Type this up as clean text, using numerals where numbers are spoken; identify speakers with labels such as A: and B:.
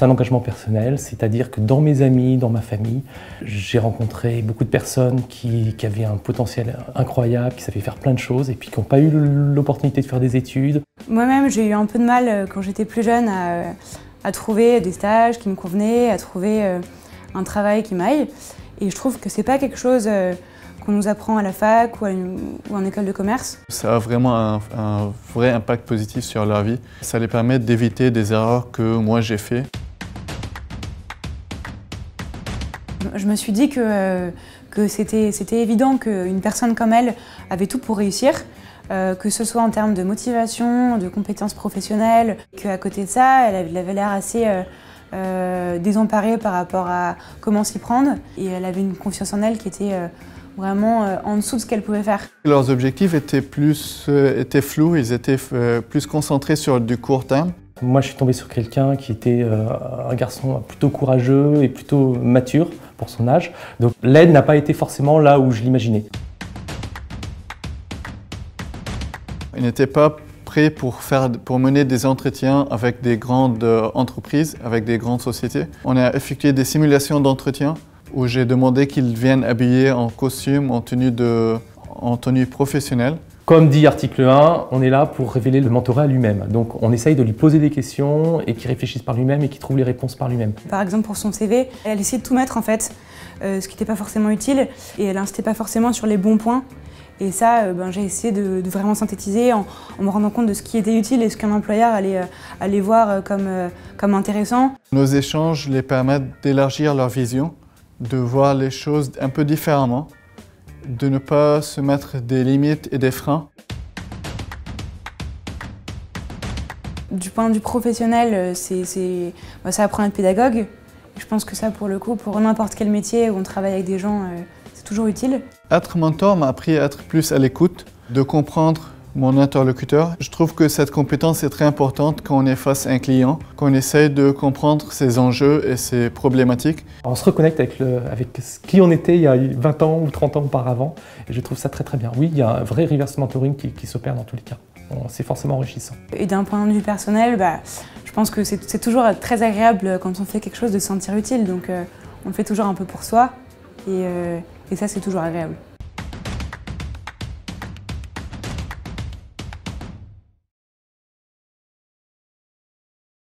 A: C'est un engagement personnel, c'est-à-dire que dans mes amis, dans ma famille, j'ai rencontré beaucoup de personnes qui avaient un potentiel incroyable, qui savaient faire plein de choses et puis qui n'ont pas eu l'opportunité de faire des études.
B: Moi-même, j'ai eu un peu de mal quand j'étais plus jeune à trouver des stages qui me convenaient, à trouver un travail qui m'aille. Et je trouve que c'est pas quelque chose qu'on nous apprend à la fac ou en école de commerce.
C: Ça a vraiment un vrai impact positif sur leur vie. Ça les permet d'éviter des erreurs que moi j'ai faites.
B: Je me suis dit que c'était évident qu'une personne comme elle avait tout pour réussir, que ce soit en termes de motivation, de compétences professionnelles, qu'à côté de ça, elle avait l'air assez désemparée par rapport à comment s'y prendre et elle avait une confiance en elle qui était vraiment en dessous de ce qu'elle pouvait faire.
C: Leurs objectifs étaient flous, ils étaient plus concentrés sur du court terme.
A: Moi, je suis tombé sur quelqu'un qui était un garçon plutôt courageux et plutôt mature pour son âge. Donc l'aide n'a pas été forcément là où je l'imaginais.
C: Ils n'étaient pas prêts pour mener des entretiens avec des grandes entreprises, avec des grandes sociétés. On a effectué des simulations d'entretien où j'ai demandé qu'ils viennent habillés en costume, en tenue professionnelle.
A: Comme dit article 1, on est là pour révéler le mentorat à lui-même. Donc on essaye de lui poser des questions et qu'il réfléchisse par lui-même et qu'il trouve les réponses par lui-même.
B: Par exemple pour son CV, elle essayait de tout mettre en fait, ce qui n'était pas forcément utile et elle n'insistait pas forcément sur les bons points. Et ça, j'ai essayé de vraiment synthétiser en me rendant compte de ce qui était utile et ce qu'un employeur allait voir comme intéressant.
C: Nos échanges les permettent d'élargir leur vision, de voir les choses un peu différemment, de ne pas se mettre des limites et des freins.
B: Du point de vue professionnel, ça apprend à être pédagogue. Je pense que ça, pour le coup, pour n'importe quel métier où on travaille avec des gens, c'est toujours utile.
C: Être mentor m'a appris à être plus à l'écoute, de comprendre mon interlocuteur. Je trouve que cette compétence est très importante quand on est face à un client, quand on essaye de comprendre ses enjeux et ses problématiques.
A: On se reconnecte avec qui on était il y a 20 ans ou 30 ans auparavant et je trouve ça très très bien. Oui, il y a un vrai reverse mentoring qui s'opère dans tous les cas. C'est forcément enrichissant. Et
B: d'un point de vue personnel, je pense que c'est toujours très agréable quand on fait quelque chose de se sentir utile. Donc on le fait toujours un peu pour soi et ça c'est toujours agréable.